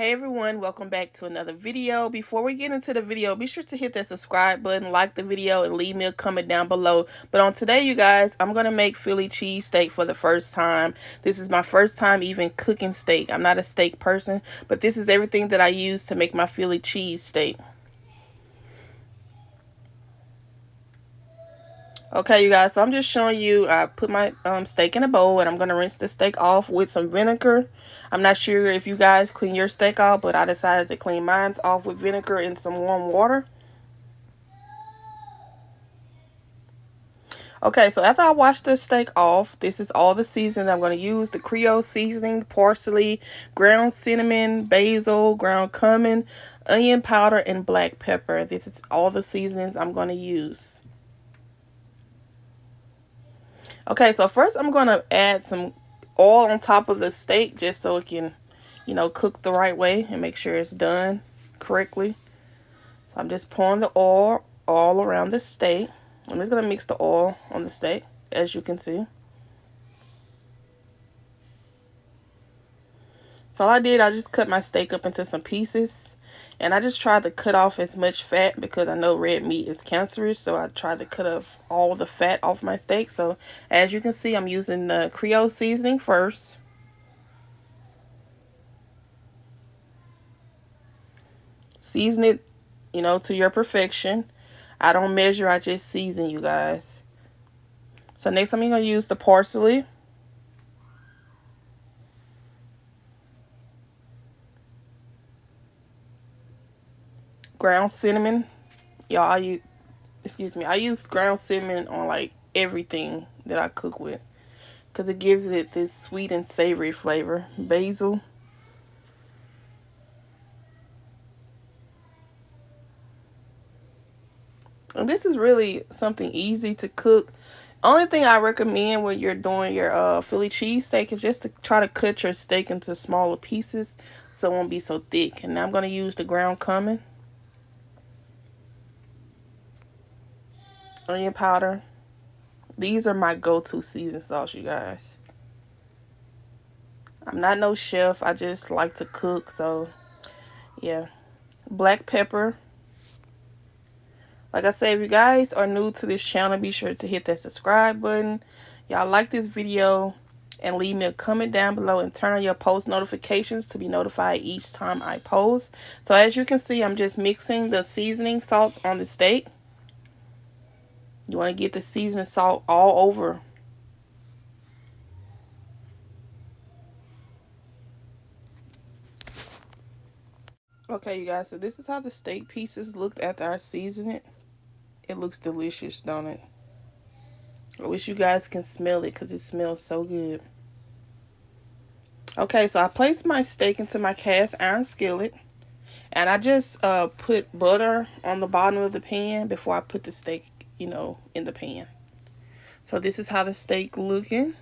Hey everyone, welcome back to another video. Before we get into the video, be sure to hit that subscribe button, like the video, and leave me a comment down below. But on today, you guys, I'm going to make Philly cheesesteak for the first time. This is my first time even cooking steak. I'm not a steak person, but this is everything that I use to make my Philly cheesesteak. Okay, you guys, so I'm just showing you, I put my steak in a bowl and I'm going to rinse the steak off with some vinegar. I'm not sure if you guys clean your steak off, but I decided to clean mine off with vinegar and some warm water. Okay, so after I wash the steak off, this is all the seasoning I'm going to use. The Creole seasoning, parsley, ground cinnamon, basil, ground cumin, onion powder, and black pepper. This is all the seasonings I'm going to use. Okay, so first I'm going to add some oil on top of the steak just so it can, cook the right way and make sure it's done correctly. So I'm just pouring the oil all around the steak. I'm just going to mix the oil on the steak, as you can see. So all I did, I just cut my steak up into some pieces. And I just tried to cut off as much fat because I know red meat is cancerous. So I tried to cut off all the fat off my steak. So as you can see, I'm using the Creole seasoning first. Season it, to your perfection. I don't measure, I just season, you guys. So next I'm going to use the parsley. Ground cinnamon. Y'all, I use ground cinnamon on like everything that I cook with because it gives it this sweet and savory flavor. Basil. And this is really something easy to cook. Only thing I recommend when you're doing your Philly cheesesteak is just to try to cut your steak into smaller pieces so it won't be so thick. And now I'm going to use the ground cumin, onion powder. These are my go-to seasoning sauce, you guys. I'm not no chef. I just like to cook, so yeah. Black pepper. Like I said, if you guys are new to this channel, be sure to hit that subscribe button. Y'all like this video and leave me a comment down below and turn on your post notifications to be notified each time I post. So as you can see, I'm just mixing the seasoning salts on the steak. You want to get the seasoning salt all over. Okay, you guys, so this is how the steak pieces looked after I seasoned it. It looks delicious, don't it? I wish you guys can smell it because it smells so good. Okay, so I placed my steak into my cast iron skillet. And I just put butter on the bottom of the pan before I put the steak, in the pan. So this is how the steak looking.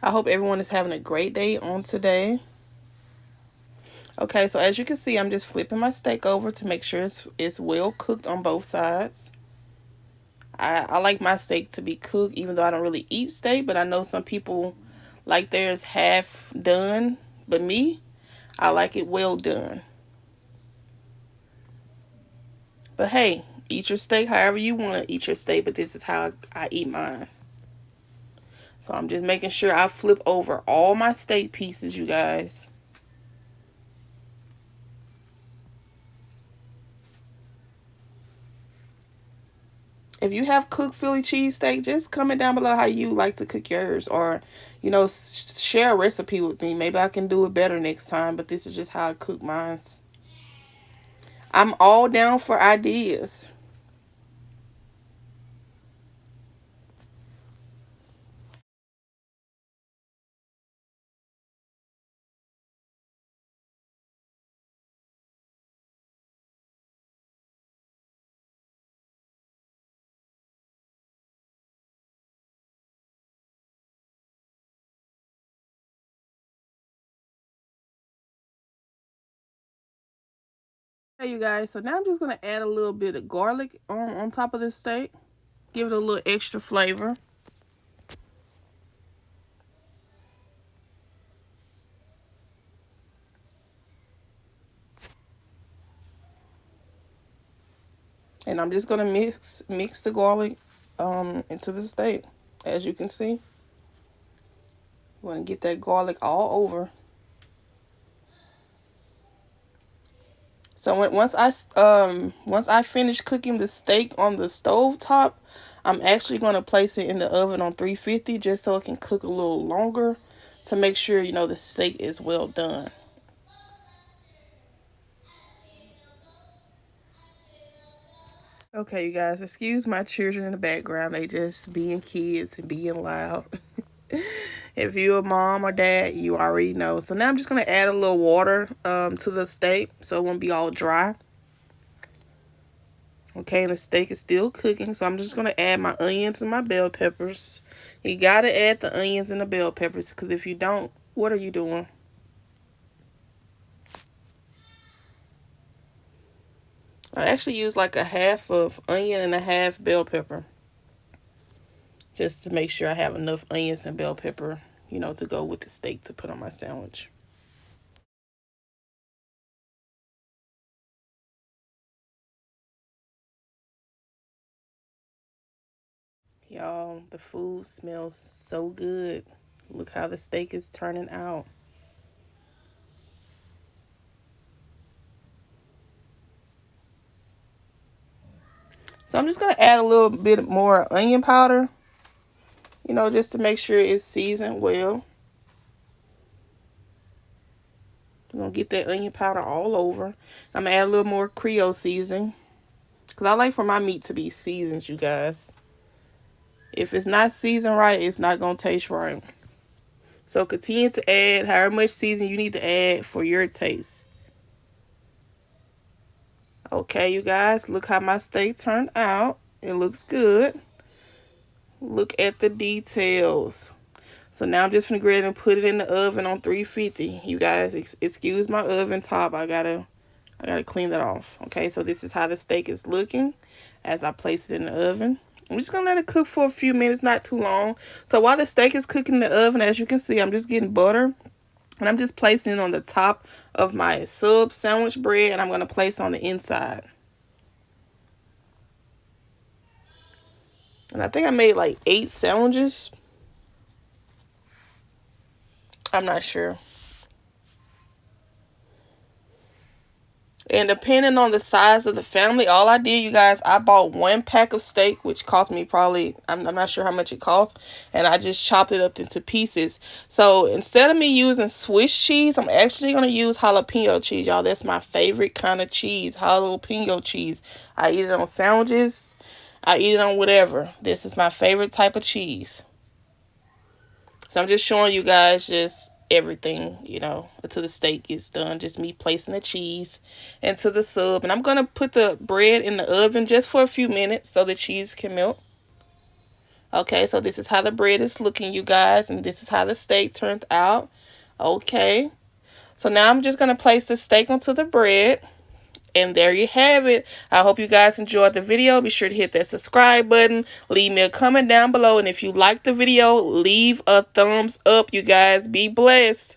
I hope everyone is having a great day on today. Okay, so as you can see, I'm just flipping my steak over to make sure it's well cooked on both sides. I like my steak to be cooked, even though I don't really eat steak, but I know some people like theirs half done. But me, I like it well done. But hey, eat your steak however you want to eat your steak, but this is how I eat mine. So I'm just making sure I flip over all my steak pieces, you guys. If you have cooked Philly cheesesteak, just comment down below how you like to cook yours. Or, share a recipe with me. Maybe I can do it better next time, but this is just how I cook mine. I'm all down for ideas. Hey, you guys, so now I'm just going to add a little bit of garlic on top of this steak. Give it a little extra flavor. And I'm just gonna mix the garlic into the steak. As you can see, you want to get that garlic all over. So once I finish cooking the steak on the stove top, I'm actually going to place it in the oven on 350 just so it can cook a little longer to make sure the steak is well done. Okay, you guys, excuse my children in the background. They just being kids and being loud. If you're a mom or dad, you already know. So now I'm just going to add a little water to the steak so it won't be all dry. Okay, and the steak is still cooking, so I'm just going to add my onions and my bell peppers. You got to add the onions and the bell peppers, because if you don't, what are you doing? I actually use like a half of onion and a half bell pepper, just to make sure I have enough onions and bell pepper, to go with the steak to put on my sandwich. Y'all, the food smells so good. Look how the steak is turning out. So I'm just going to add a little bit more onion powder, just to make sure it's seasoned well. We're going to get that onion powder all over. I'm going to add a little more Creole seasoning, because I like for my meat to be seasoned, you guys. If it's not seasoned right, it's not going to taste right. So continue to add however much seasoning you need to add for your taste. Okay, you guys, look how my steak turned out. It looks good. Look at the details. So now I'm just gonna go ahead and put it in the oven on 350. You guys, excuse my oven top. I gotta clean that off. Okay, so this is how the steak is looking as I place it in the oven. I'm just gonna let it cook for a few minutes, not too long. So while the steak is cooking in the oven, as you can see, I'm just getting butter. And I'm just placing it on the top of my sub sandwich bread, and I'm going to place on the inside. And I think I made like 8 sandwiches. I'm not sure. And depending on the size of the family, all I did, you guys, I bought 1 pack of steak, which cost me probably, I'm not sure how much it cost. And I just chopped it up into pieces. So instead of me using Swiss cheese, I'm actually going to use jalapeno cheese, y'all. That's my favorite kind of cheese, jalapeno cheese. I eat it on sandwiches. I eat it on whatever. This is my favorite type of cheese. So I'm just showing you guys just everything, until the steak is done. Just me placing the cheese into the sub. And I'm going to put the bread in the oven just for a few minutes so the cheese can melt. Okay, so this is how the bread is looking, you guys. And this is how the steak turned out. Okay. So now I'm just going to place the steak onto the bread. And there you have it. I hope you guys enjoyed the video. Be sure to hit that subscribe button. Leave me a comment down below. And if you like the video, leave a thumbs up, you guys. Be blessed.